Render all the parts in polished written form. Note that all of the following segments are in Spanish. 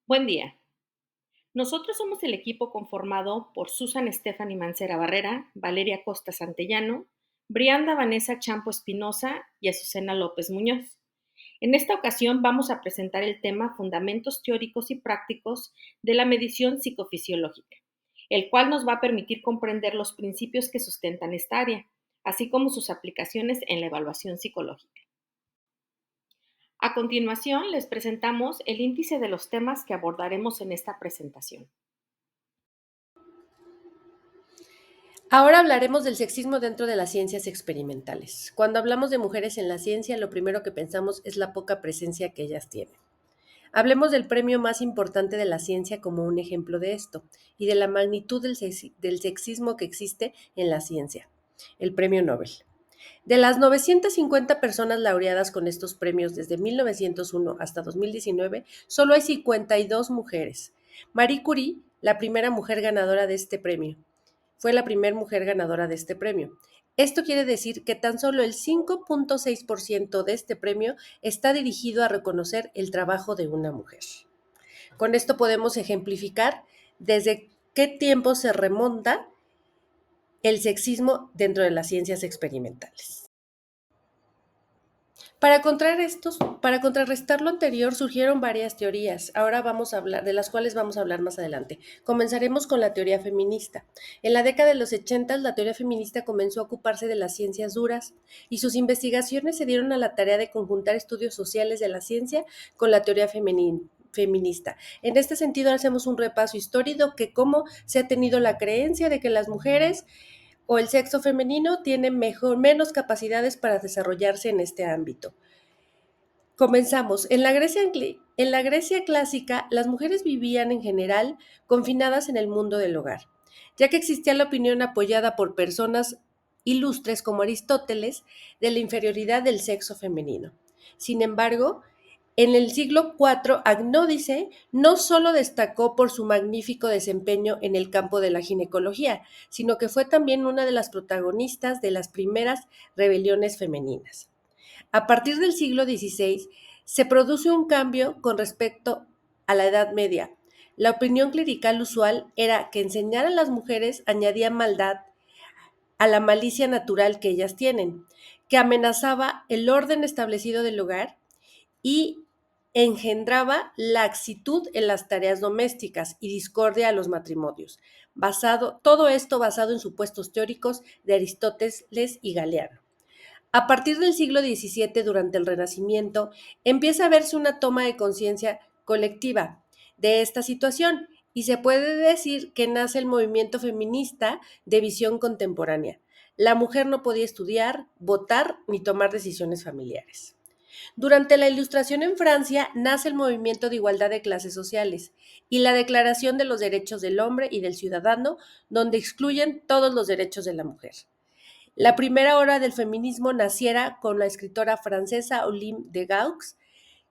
Buen día. Nosotros somos el equipo conformado por Susan Stephanie Mancera Barrera, Valeria Costa Santellano, Brianda Vanessa Champo Espinosa y Azucena López Muñoz. En esta ocasión vamos a presentar el tema Fundamentos teóricos y prácticos de la medición psicofisiológica, el cual nos va a permitir comprender los principios que sustentan esta área, así como sus aplicaciones en la evaluación psicológica. A continuación, les presentamos el índice de los temas que abordaremos en esta presentación. Ahora hablaremos del sexismo dentro de las ciencias experimentales. Cuando hablamos de mujeres en la ciencia, lo primero que pensamos es la poca presencia que ellas tienen. Hablemos del premio más importante de la ciencia como un ejemplo de esto y de la magnitud del sexismo que existe en la ciencia, el premio Nobel. De las 950 personas laureadas con estos premios desde 1901 hasta 2019, solo hay 52 mujeres. Marie Curie, la primera mujer ganadora de este premio, fue la primera mujer ganadora de este premio. Esto quiere decir que tan solo el 5.6% de este premio está dirigido a reconocer el trabajo de una mujer. Con esto podemos ejemplificar desde qué tiempo se remonta el sexismo dentro de las ciencias experimentales. Para contrarrestar lo anterior surgieron varias teorías. Ahora vamos a hablar, de las cuales vamos a hablar más adelante. Comenzaremos con la teoría feminista. En la década de los 80, la teoría feminista comenzó a ocuparse de las ciencias duras y sus investigaciones se dieron a la tarea de conjuntar estudios sociales de la ciencia con la teoría feminista. En este sentido, hacemos un repaso histórico que cómo se ha tenido la creencia de que las mujeres o el sexo femenino tiene menos capacidades para desarrollarse en este ámbito. Comenzamos. En la Grecia clásica, las mujeres vivían en general confinadas en el mundo del hogar, ya que existía la opinión apoyada por personas ilustres como Aristóteles de la inferioridad del sexo femenino. Sin embargo, en el siglo IV, Agnódice no solo destacó por su magnífico desempeño en el campo de la ginecología, sino que fue también una de las protagonistas de las primeras rebeliones femeninas. A partir del siglo XVI se produce un cambio con respecto a la Edad Media. La opinión clerical usual era que enseñar a las mujeres añadía maldad a la malicia natural que ellas tienen, que amenazaba el orden establecido del hogar y engendraba laxitud en las tareas domésticas y discordia a los matrimonios. Todo esto basado en supuestos teóricos de Aristóteles y Galeano. A partir del siglo XVII, durante el Renacimiento, empieza a verse una toma de conciencia colectiva de esta situación y se puede decir que nace el movimiento feminista de visión contemporánea. La mujer no podía estudiar, votar ni tomar decisiones familiares. Durante la Ilustración en Francia nace el movimiento de igualdad de clases sociales y la Declaración de los Derechos del Hombre y del Ciudadano, donde excluyen todos los derechos de la mujer. La primera ola del feminismo naciera con la escritora francesa Olympe de Gauux,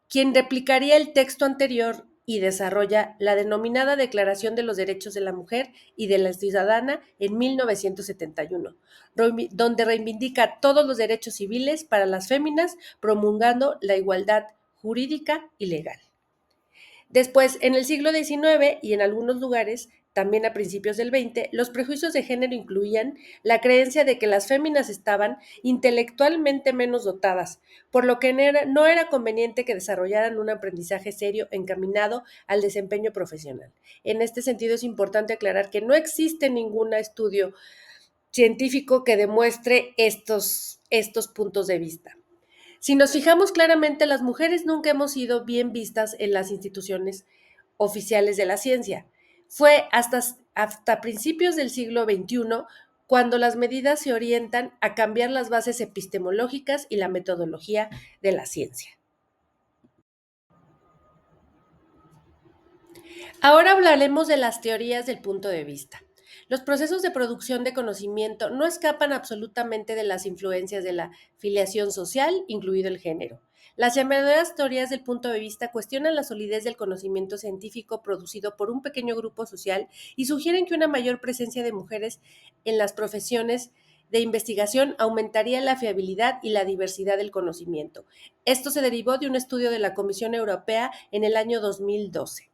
quien replicaría el texto anterior y desarrolla la denominada Declaración de los Derechos de la Mujer y de la Ciudadana en 1971, donde reivindica todos los derechos civiles para las féminas, promulgando la igualdad jurídica y legal. Después, en el siglo XIX y en algunos lugares, también a principios del XX, los prejuicios de género incluían la creencia de que las féminas estaban intelectualmente menos dotadas, por lo que no era conveniente que desarrollaran un aprendizaje serio encaminado al desempeño profesional. En este sentido, es importante aclarar que no existe ningún estudio científico que demuestre estos puntos de vista. Si nos fijamos claramente, las mujeres nunca hemos sido bien vistas en las instituciones oficiales de la ciencia. Fue hasta principios del siglo XXI cuando las medidas se orientan a cambiar las bases epistemológicas y la metodología de la ciencia. Ahora hablaremos de las teorías del punto de vista. Los procesos de producción de conocimiento no escapan absolutamente de las influencias de la filiación social, incluido el género. Las llamadas teorías del punto de vista cuestionan la solidez del conocimiento científico producido por un pequeño grupo social y sugieren que una mayor presencia de mujeres en las profesiones de investigación aumentaría la fiabilidad y la diversidad del conocimiento. Esto se derivó de un estudio de la Comisión Europea en el año 2012.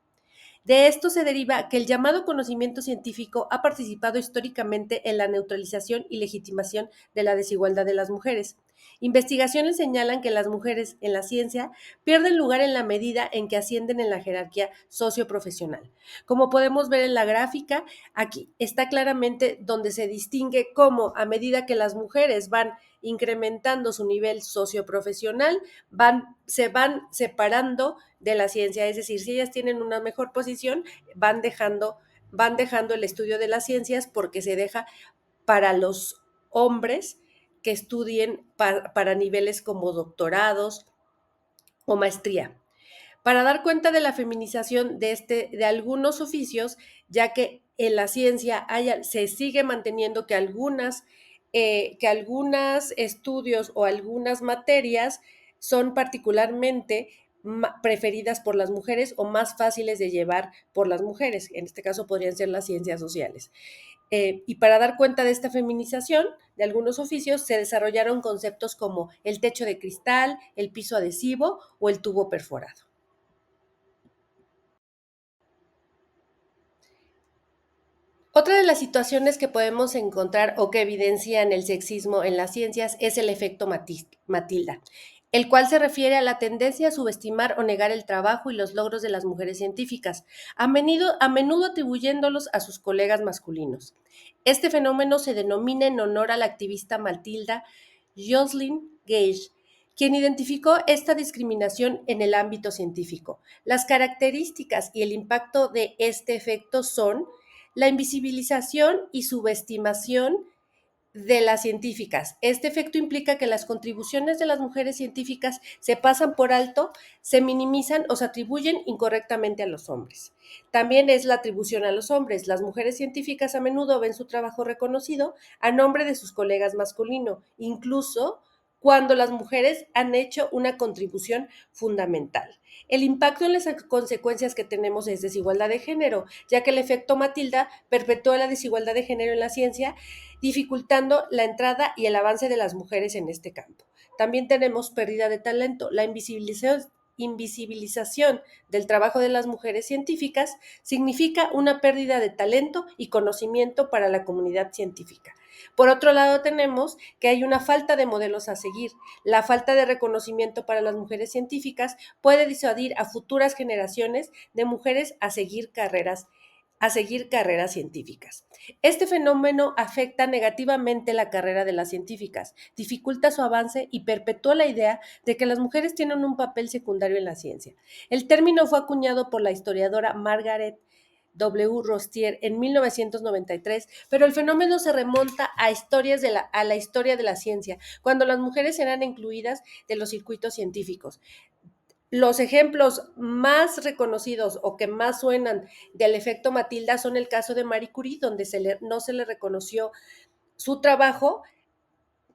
De esto se deriva que el llamado conocimiento científico ha participado históricamente en la neutralización y legitimación de la desigualdad de las mujeres. Investigaciones señalan que las mujeres en la ciencia pierden lugar en la medida en que ascienden en la jerarquía socioprofesional. Como podemos ver en la gráfica, aquí está claramente donde se distingue cómo a medida que las mujeres van incrementando su nivel socioprofesional, se van separando de la ciencia, es decir, si ellas tienen una mejor posición, van dejando, van dejando el estudio de las ciencias porque se deja para los hombres que estudien para niveles como doctorados o maestría. Para dar cuenta de la feminización de algunos oficios, ya que en la ciencia se sigue manteniendo que algunos estudios o algunas materias son particularmente preferidas por las mujeres o más fáciles de llevar por las mujeres. En este caso podrían ser las ciencias sociales. Y para dar cuenta de esta feminización de algunos oficios, se desarrollaron conceptos como el techo de cristal, el piso adhesivo o el tubo perforado. Otra de las situaciones que podemos encontrar o que evidencian el sexismo en las ciencias es el efecto Matilda, el cual se refiere a la tendencia a subestimar o negar el trabajo y los logros de las mujeres científicas, a menudo atribuyéndolos a sus colegas masculinos. Este fenómeno se denomina en honor a la activista Matilda Jocelyn Gage, quien identificó esta discriminación en el ámbito científico. Las características y el impacto de este efecto son la invisibilización y subestimación de las científicas. Este efecto implica que las contribuciones de las mujeres científicas se pasan por alto, se minimizan o se atribuyen incorrectamente a los hombres. También es la atribución a los hombres. Las mujeres científicas a menudo ven su trabajo reconocido a nombre de sus colegas masculinos, incluso cuando las mujeres han hecho una contribución fundamental. El impacto en las consecuencias que tenemos es desigualdad de género, ya que el efecto Matilda perpetúa la desigualdad de género en la ciencia, dificultando la entrada y el avance de las mujeres en este campo. También tenemos pérdida de talento. La invisibilización del trabajo de las mujeres científicas significa una pérdida de talento y conocimiento para la comunidad científica. Por otro lado, tenemos que hay una falta de modelos a seguir. La falta de reconocimiento para las mujeres científicas puede disuadir a futuras generaciones de mujeres a seguir carreras científicas. Este fenómeno afecta negativamente la carrera de las científicas, dificulta su avance y perpetúa la idea de que las mujeres tienen un papel secundario en la ciencia. El término fue acuñado por la historiadora Margaret W. Rostier en 1993, pero el fenómeno se remonta a la historia de la ciencia, cuando las mujeres eran incluidas de los circuitos científicos. Los ejemplos más reconocidos o que más suenan del efecto Matilda son el caso de Marie Curie, donde no se le reconoció su trabajo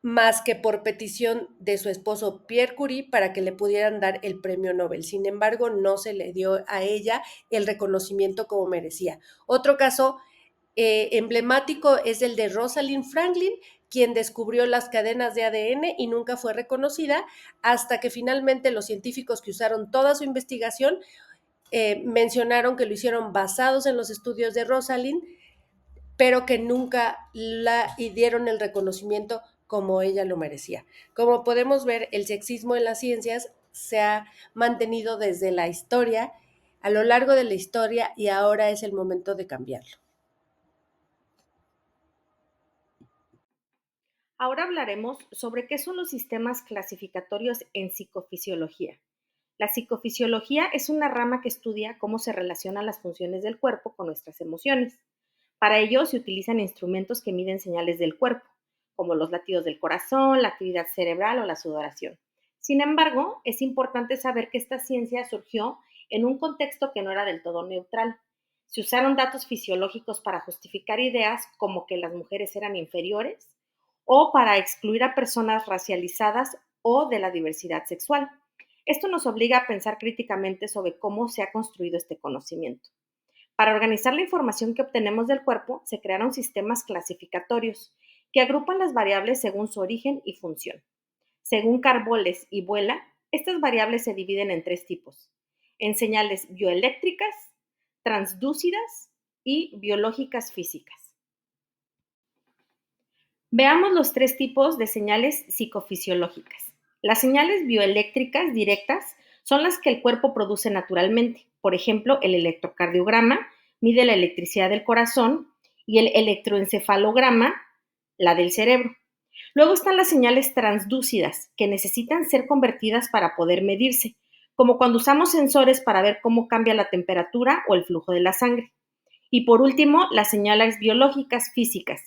más que por petición de su esposo Pierre Curie para que le pudieran dar el premio Nobel. Sin embargo, no se le dio a ella el reconocimiento como merecía. Otro caso emblemático es el de Rosalind Franklin, quien descubrió las cadenas de ADN y nunca fue reconocida hasta que finalmente los científicos que usaron toda su investigación mencionaron que lo hicieron basados en los estudios de Rosalind, pero que nunca y dieron el reconocimiento como ella lo merecía. Como podemos ver, el sexismo en las ciencias se ha mantenido desde la historia, a lo largo de la historia, y ahora es el momento de cambiarlo. Ahora hablaremos sobre qué son los sistemas clasificatorios en psicofisiología. La psicofisiología es una rama que estudia cómo se relacionan las funciones del cuerpo con nuestras emociones. Para ello se utilizan instrumentos que miden señales del cuerpo, como los latidos del corazón, la actividad cerebral o la sudoración. Sin embargo, es importante saber que esta ciencia surgió en un contexto que no era del todo neutral. Se usaron datos fisiológicos para justificar ideas como que las mujeres eran inferiores o para excluir a personas racializadas o de la diversidad sexual. Esto nos obliga a pensar críticamente sobre cómo se ha construido este conocimiento. Para organizar la información que obtenemos del cuerpo, se crearon sistemas clasificatorios que agrupan las variables según su origen y función. Según Carboles y Vuela, estas variables se dividen en tres tipos: en señales bioeléctricas, transdúcidas y biológicas físicas. Veamos los tres tipos de señales psicofisiológicas. Las señales bioeléctricas directas son las que el cuerpo produce naturalmente. Por ejemplo, el electrocardiograma mide la electricidad del corazón y el electroencefalograma la del cerebro. Luego están las señales transdúcidas, que necesitan ser convertidas para poder medirse, como cuando usamos sensores para ver cómo cambia la temperatura o el flujo de la sangre. Y por último, las señales biológicas físicas,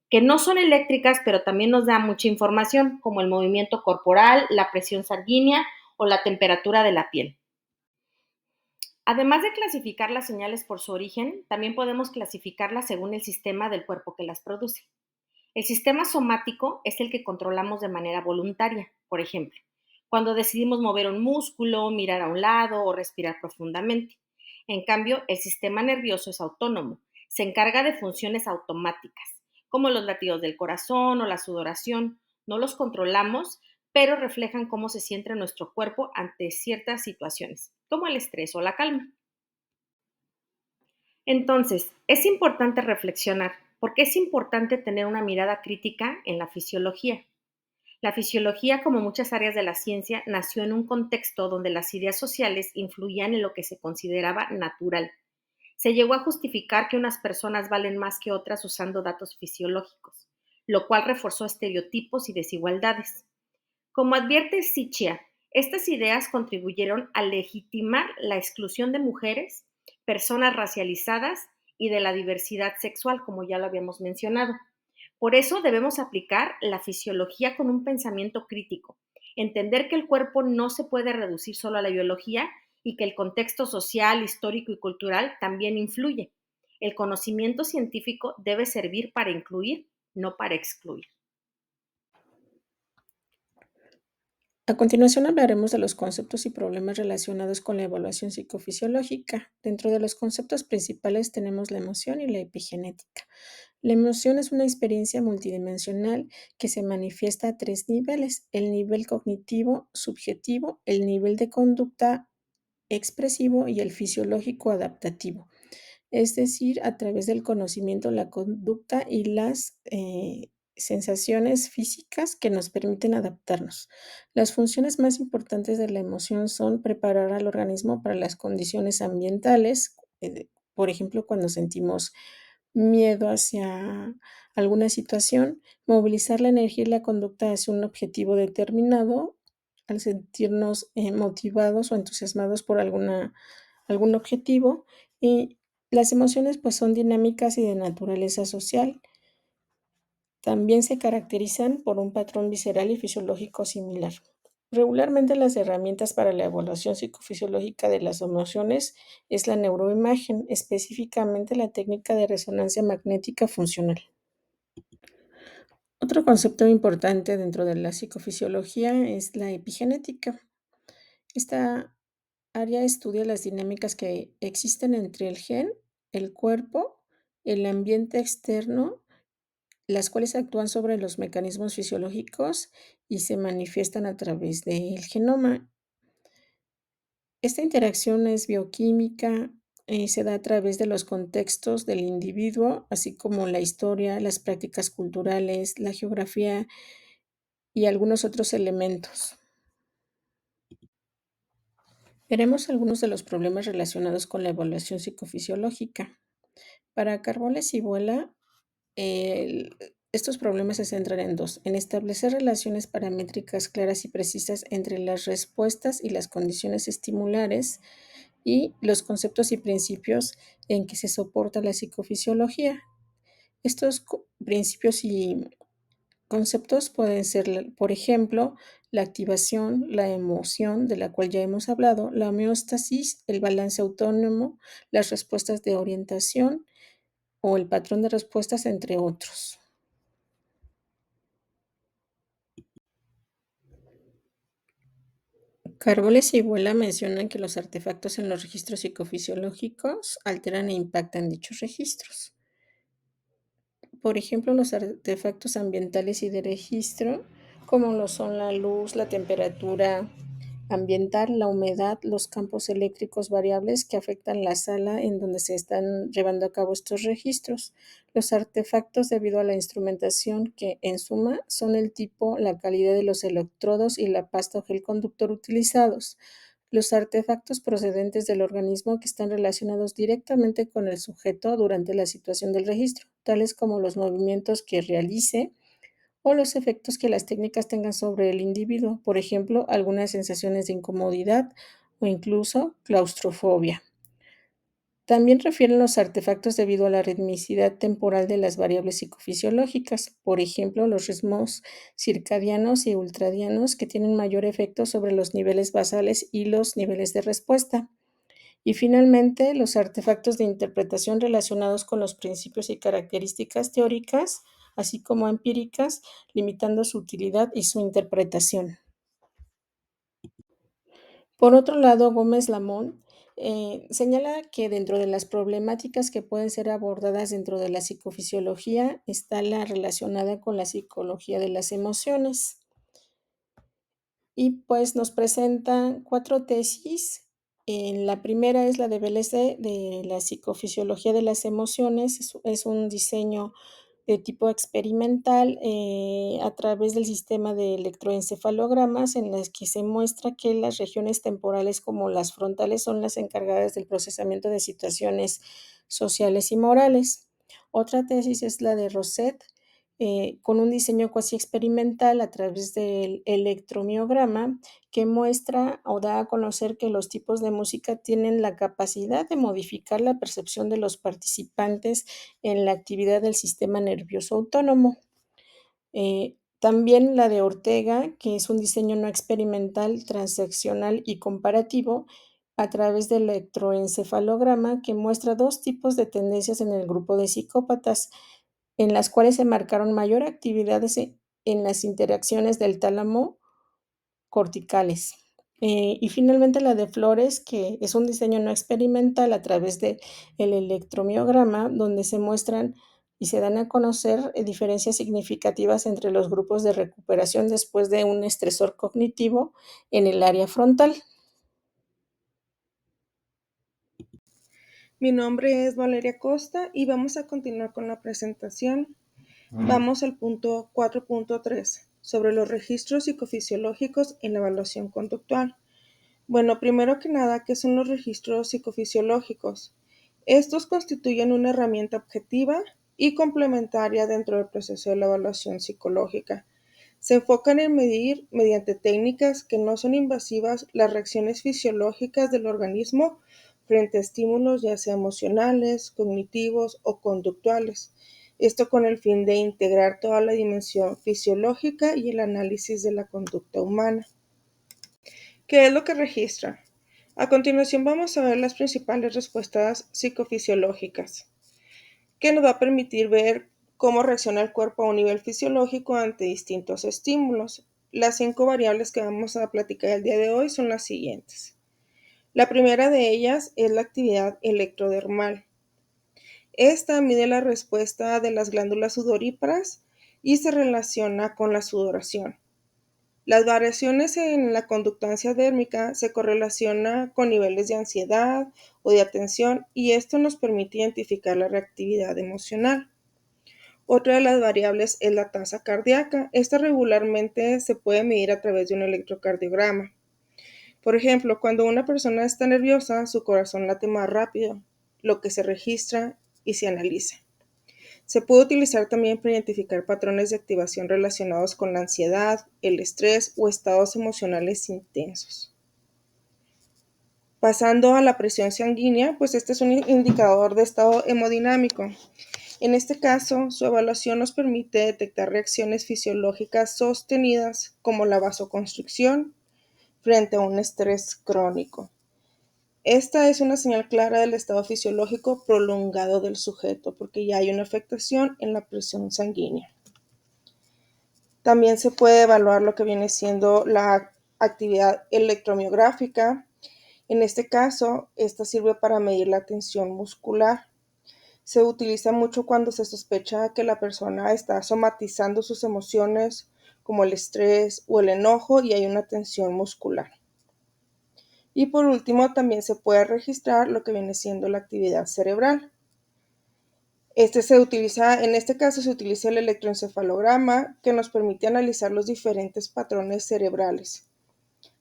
que no son eléctricas, pero también nos dan mucha información, como el movimiento corporal, la presión sanguínea o la temperatura de la piel. Además de clasificar las señales por su origen, también podemos clasificarlas según el sistema del cuerpo que las produce. El sistema somático es el que controlamos de manera voluntaria, por ejemplo, cuando decidimos mover un músculo, mirar a un lado o respirar profundamente. En cambio, el sistema nervioso es autónomo, se encarga de funciones automáticas, como los latidos del corazón o la sudoración. No los controlamos, pero reflejan cómo se siente nuestro cuerpo ante ciertas situaciones, como el estrés o la calma. Entonces, es importante reflexionar, porque es importante tener una mirada crítica en la fisiología. La fisiología, como muchas áreas de la ciencia, nació en un contexto donde las ideas sociales influían en lo que se consideraba natural. Se llegó a justificar que unas personas valen más que otras usando datos fisiológicos, lo cual reforzó estereotipos y desigualdades. Como advierte Sichia, estas ideas contribuyeron a legitimar la exclusión de mujeres, personas racializadas y de la diversidad sexual, como ya lo habíamos mencionado. Por eso debemos aplicar la fisiología con un pensamiento crítico, entender que el cuerpo no se puede reducir solo a la biología y que el contexto social, histórico y cultural también influye. El conocimiento científico debe servir para incluir, no para excluir. A continuación hablaremos de los conceptos y problemas relacionados con la evaluación psicofisiológica. Dentro de los conceptos principales tenemos la emoción y la epigenética. La emoción es una experiencia multidimensional que se manifiesta a tres niveles: el nivel cognitivo, subjetivo, el nivel de conducta expresivo y el fisiológico adaptativo, es decir, a través del conocimiento, la conducta y las sensaciones físicas que nos permiten adaptarnos. Las funciones más importantes de la emoción son preparar al organismo para las condiciones ambientales, por ejemplo, cuando sentimos miedo hacia alguna situación, movilizar la energía y la conducta hacia un objetivo determinado, al sentirnos motivados o entusiasmados por algún objetivo. Y las emociones pues son dinámicas y de naturaleza social. También se caracterizan por un patrón visceral y fisiológico similar. Regularmente las herramientas para la evaluación psicofisiológica de las emociones es la neuroimagen, específicamente la técnica de resonancia magnética funcional. Otro concepto importante dentro de la psicofisiología es la epigenética. Esta área estudia las dinámicas que existen entre el gen, el cuerpo, el ambiente externo, las cuales actúan sobre los mecanismos fisiológicos y se manifiestan a través del genoma. Esta interacción es bioquímica, se da a través de los contextos del individuo, así como la historia, las prácticas culturales, la geografía y algunos otros elementos. Veremos algunos de los problemas relacionados con la evaluación psicofisiológica. Para Carboles y Vuela, el estos problemas se centran en dos: en establecer relaciones paramétricas claras y precisas entre las respuestas y las condiciones estimulares, y los conceptos y principios en que se soporta la psicofisiología. Estos principios y conceptos pueden ser, por ejemplo, la activación, la emoción, de la cual ya hemos hablado, la homeostasis, el balance autónomo, las respuestas de orientación o el patrón de respuestas, entre otros. Carboles y Vuela mencionan que los artefactos en los registros psicofisiológicos alteran e impactan dichos registros. Por ejemplo, los artefactos ambientales y de registro, como lo son la luz, la temperatura, ambiental, la humedad, los campos eléctricos variables que afectan la sala en donde se están llevando a cabo estos registros, los artefactos debido a la instrumentación que, en suma, son el tipo, la calidad de los electrodos y la pasta o gel conductor utilizados, los artefactos procedentes del organismo que están relacionados directamente con el sujeto durante la situación del registro, tales como los movimientos que realice o los efectos que las técnicas tengan sobre el individuo, por ejemplo, algunas sensaciones de incomodidad o incluso claustrofobia. También refieren los artefactos debido a la ritmicidad temporal de las variables psicofisiológicas, por ejemplo, los ritmos circadianos y ultradianos que tienen mayor efecto sobre los niveles basales y los niveles de respuesta. Y finalmente, los artefactos de interpretación relacionados con los principios y características teóricas, así como empíricas, limitando su utilidad y su interpretación. Por otro lado, Gómez Lamont señala que dentro de las problemáticas que pueden ser abordadas dentro de la psicofisiología está la relacionada con la psicología de las emociones. Y pues nos presentan 4 tesis. La primera es la de Beleze de la psicofisiología de las emociones. Es un diseño de tipo experimental a través del sistema de electroencefalogramas en las que se muestra que las regiones temporales como las frontales son las encargadas del procesamiento de situaciones sociales y morales. Otra tesis es la de Rosset, con un diseño cuasi experimental a través del electromiograma que muestra o da a conocer que los tipos de música tienen la capacidad de modificar la percepción de los participantes en la actividad del sistema nervioso autónomo. También la de Ortega, que es un diseño no experimental, transaccional y comparativo a través del electroencefalograma que muestra 2 tipos de tendencias en el grupo de psicópatas, en las cuales se marcaron mayor actividades en las interacciones del tálamo corticales. Y finalmente la de Flores, que es un diseño no experimental a través del electromiograma, donde se muestran y se dan a conocer diferencias significativas entre los grupos de recuperación después de un estresor cognitivo en el área frontal. Mi nombre es Valeria Costa y vamos a continuar con la presentación. Vamos al punto 4.3 sobre los registros psicofisiológicos en la evaluación conductual. Bueno, primero que nada, ¿qué son los registros psicofisiológicos? Estos constituyen una herramienta objetiva y complementaria dentro del proceso de la evaluación psicológica. Se enfocan en medir, mediante técnicas que no son invasivas, las reacciones fisiológicas del organismo frente a estímulos ya sea emocionales, cognitivos o conductuales. Esto con el fin de integrar toda la dimensión fisiológica y el análisis de la conducta humana. ¿Qué es lo que registra? A continuación vamos a ver las principales respuestas psicofisiológicas, que nos va a permitir ver cómo reacciona el cuerpo a un nivel fisiológico ante distintos estímulos. Las 5 variables que vamos a platicar el día de hoy son las siguientes. La primera de ellas es la actividad electrodermal. Esta mide la respuesta de las glándulas sudoríparas y se relaciona con la sudoración. Las variaciones en la conductancia dérmica se correlaciona con niveles de ansiedad o de atención y esto nos permite identificar la reactividad emocional. Otra de las variables es la tasa cardíaca. Esta regularmente se puede medir a través de un electrocardiograma. Por ejemplo, cuando una persona está nerviosa, su corazón late más rápido, lo que se registra y se analiza. Se puede utilizar también para identificar patrones de activación relacionados con la ansiedad, el estrés o estados emocionales intensos. Pasando a la presión sanguínea, pues este es un indicador de estado hemodinámico. En este caso, su evaluación nos permite detectar reacciones fisiológicas sostenidas como la vasoconstricción frente a un estrés crónico. Esta es una señal clara del estado fisiológico prolongado del sujeto, porque ya hay una afectación en la presión sanguínea. También se puede evaluar lo que viene siendo la actividad electromiográfica. En este caso, esta sirve para medir la tensión muscular. Se utiliza mucho cuando se sospecha que la persona está somatizando sus emociones, como el estrés o el enojo, y hay una tensión muscular. Y por último, también se puede registrar lo que viene siendo la actividad cerebral. En este caso se utiliza el electroencefalograma, que nos permite analizar los diferentes patrones cerebrales.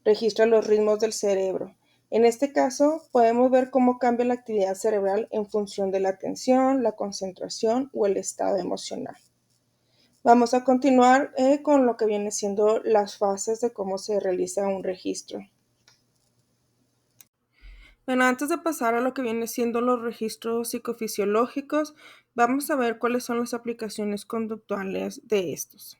Registra los ritmos del cerebro. En este caso, podemos ver cómo cambia la actividad cerebral en función de la atención, la concentración o el estado emocional. Vamos a continuar con lo que viene siendo las fases de cómo se realiza un registro. Bueno, antes de pasar a lo que viene siendo los registros psicofisiológicos, vamos a ver cuáles son las aplicaciones conductuales de estos.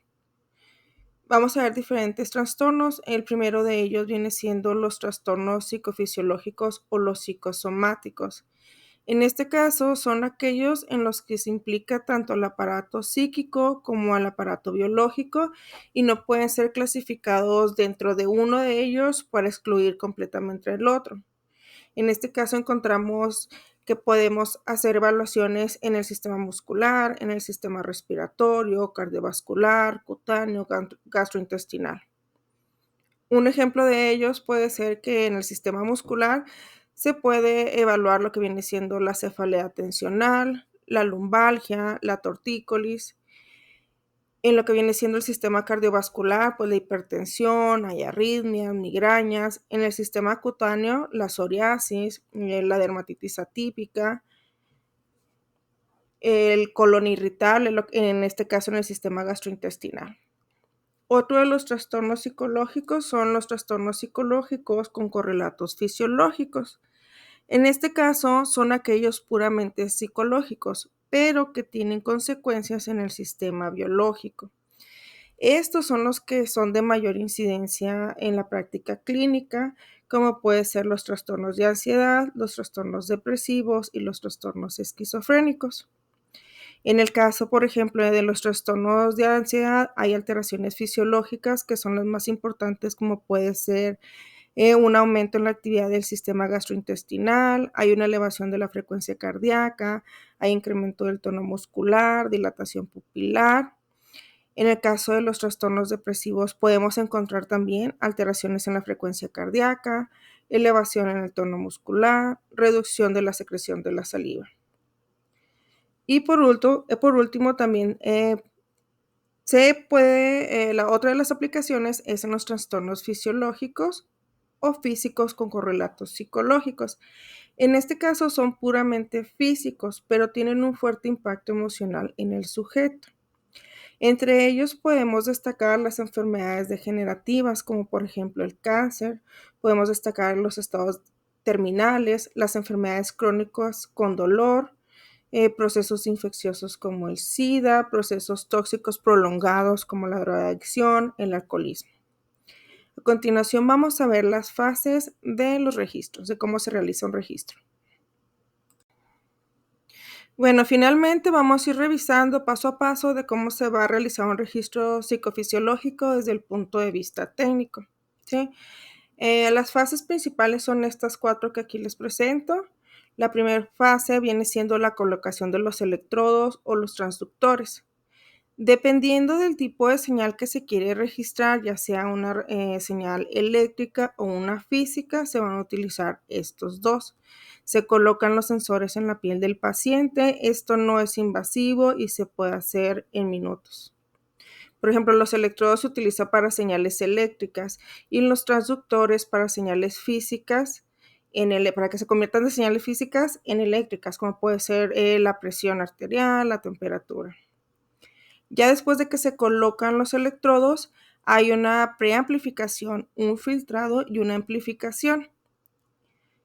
Vamos a ver diferentes trastornos. El primero de ellos viene siendo los trastornos psicofisiológicos o los psicosomáticos. En este caso son aquellos en los que se implica tanto el aparato psíquico como el aparato biológico y no pueden ser clasificados dentro de uno de ellos para excluir completamente el otro. En este caso encontramos que podemos hacer evaluaciones en el sistema muscular, en el sistema respiratorio, cardiovascular, cutáneo, gastrointestinal. Un ejemplo de ellos puede ser que en el sistema muscular se puede evaluar lo que viene siendo la cefalea tensional, la lumbalgia, la tortícolis. En lo que viene siendo el sistema cardiovascular, pues la hipertensión, hay arritmias, migrañas. En el sistema cutáneo, la psoriasis, la dermatitis atípica, el colon irritable, en este caso en el sistema gastrointestinal. Otro de los trastornos psicológicos son los trastornos psicológicos con correlatos fisiológicos. En este caso son aquellos puramente psicológicos, pero que tienen consecuencias en el sistema biológico. Estos son los que son de mayor incidencia en la práctica clínica, como pueden ser los trastornos de ansiedad, los trastornos depresivos y los trastornos esquizofrénicos. En el caso, por ejemplo, de los trastornos de ansiedad, hay alteraciones fisiológicas que son las más importantes, como puede ser un aumento en la actividad del sistema gastrointestinal, hay una elevación de la frecuencia cardíaca, hay incremento del tono muscular, dilatación pupilar. En el caso de los trastornos depresivos podemos encontrar también alteraciones en la frecuencia cardíaca, elevación en el tono muscular, reducción de la secreción de la saliva. Y por último también la otra de las aplicaciones es en los trastornos fisiológicos o físicos con correlatos psicológicos. En este caso son puramente físicos, pero tienen un fuerte impacto emocional en el sujeto. Entre ellos podemos destacar las enfermedades degenerativas, como por ejemplo el cáncer, podemos destacar los estados terminales, las enfermedades crónicas con dolor, procesos infecciosos como el SIDA, procesos tóxicos prolongados como la drogadicción, el alcoholismo. A continuación vamos a ver las fases de los registros, de cómo se realiza un registro. Bueno, finalmente vamos a ir revisando paso a paso de cómo se va a realizar un registro psicofisiológico desde el punto de vista técnico, ¿sí? Las fases principales son estas 4 que aquí les presento. La primera fase viene siendo la colocación de los electrodos o los transductores. Dependiendo del tipo de señal que se quiere registrar, ya sea una señal eléctrica o una física, se van a utilizar estos dos. Se colocan los sensores en la piel del paciente. Esto no es invasivo y se puede hacer en minutos. Por ejemplo, los electrodos se utilizan para señales eléctricas y los transductores para señales físicas, para que se conviertan de señales físicas en eléctricas, como puede ser la presión arterial, la temperatura. Ya después de que se colocan los electrodos, hay una preamplificación, un filtrado y una amplificación.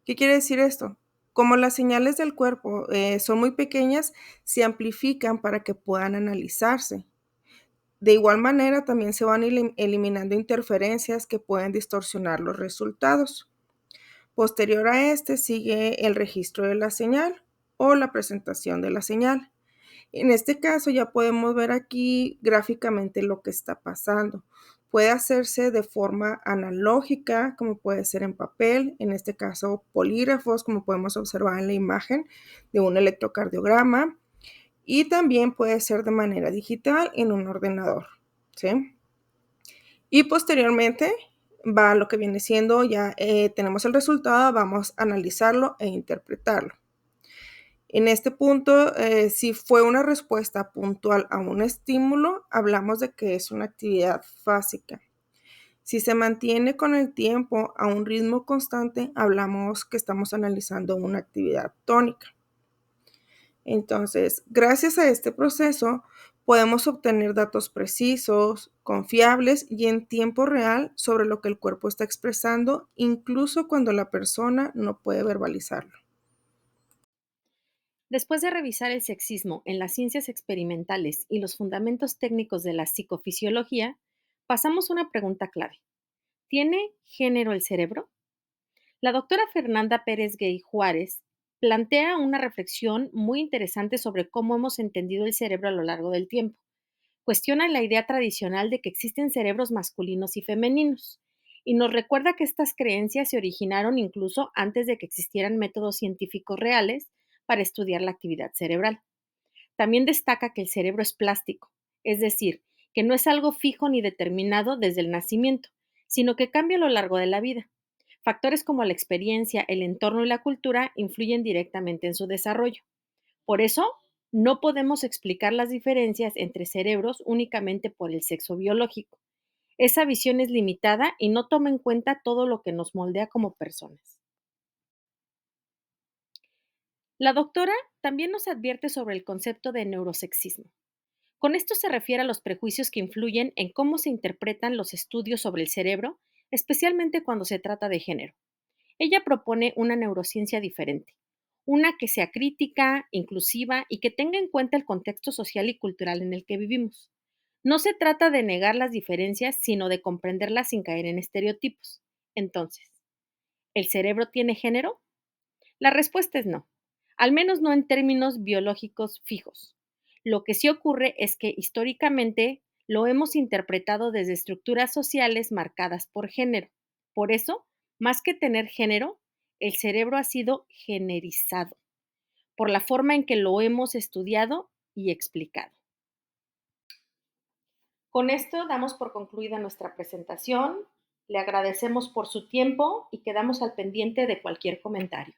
¿Qué quiere decir esto? Como las señales del cuerpo son muy pequeñas, se amplifican para que puedan analizarse. De igual manera, también se van eliminando interferencias que pueden distorsionar los resultados. Posterior a este sigue el registro de la señal o la presentación de la señal. En este caso ya podemos ver aquí gráficamente lo que está pasando. Puede hacerse de forma analógica, como puede ser en papel, en este caso polígrafos, como podemos observar en la imagen de un electrocardiograma, y también puede ser de manera digital en un ordenador, ¿sí? Y posteriormente va lo que viene siendo, ya tenemos el resultado, vamos a analizarlo e interpretarlo. En este punto, si fue una respuesta puntual a un estímulo, hablamos de que es una actividad fásica. Si se mantiene con el tiempo a un ritmo constante, hablamos que estamos analizando una actividad tónica. Entonces, gracias a este proceso, podemos obtener datos precisos, confiables y en tiempo real sobre lo que el cuerpo está expresando, incluso cuando la persona no puede verbalizarlo. Después de revisar el sexismo en las ciencias experimentales y los fundamentos técnicos de la psicofisiología, pasamos a una pregunta clave. ¿Tiene género el cerebro? La doctora Fernanda Pérez Gay Juárez plantea una reflexión muy interesante sobre cómo hemos entendido el cerebro a lo largo del tiempo. Cuestiona la idea tradicional de que existen cerebros masculinos y femeninos, y nos recuerda que estas creencias se originaron incluso antes de que existieran métodos científicos reales para estudiar la actividad cerebral. También destaca que el cerebro es plástico, es decir, que no es algo fijo ni determinado desde el nacimiento, sino que cambia a lo largo de la vida. Factores como la experiencia, el entorno y la cultura influyen directamente en su desarrollo. Por eso, no podemos explicar las diferencias entre cerebros únicamente por el sexo biológico. Esa visión es limitada y no toma en cuenta todo lo que nos moldea como personas. La doctora también nos advierte sobre el concepto de neurosexismo. Con esto se refiere a los prejuicios que influyen en cómo se interpretan los estudios sobre el cerebro, especialmente cuando se trata de género. Ella propone una neurociencia diferente, una que sea crítica, inclusiva y que tenga en cuenta el contexto social y cultural en el que vivimos. No se trata de negar las diferencias, sino de comprenderlas sin caer en estereotipos. Entonces, ¿el cerebro tiene género? La respuesta es no, al menos no en términos biológicos fijos. Lo que sí ocurre es que históricamente lo hemos interpretado desde estructuras sociales marcadas por género. Por eso, más que tener género, el cerebro ha sido generizado por la forma en que lo hemos estudiado y explicado. Con esto damos por concluida nuestra presentación. Le agradecemos por su tiempo y quedamos al pendiente de cualquier comentario.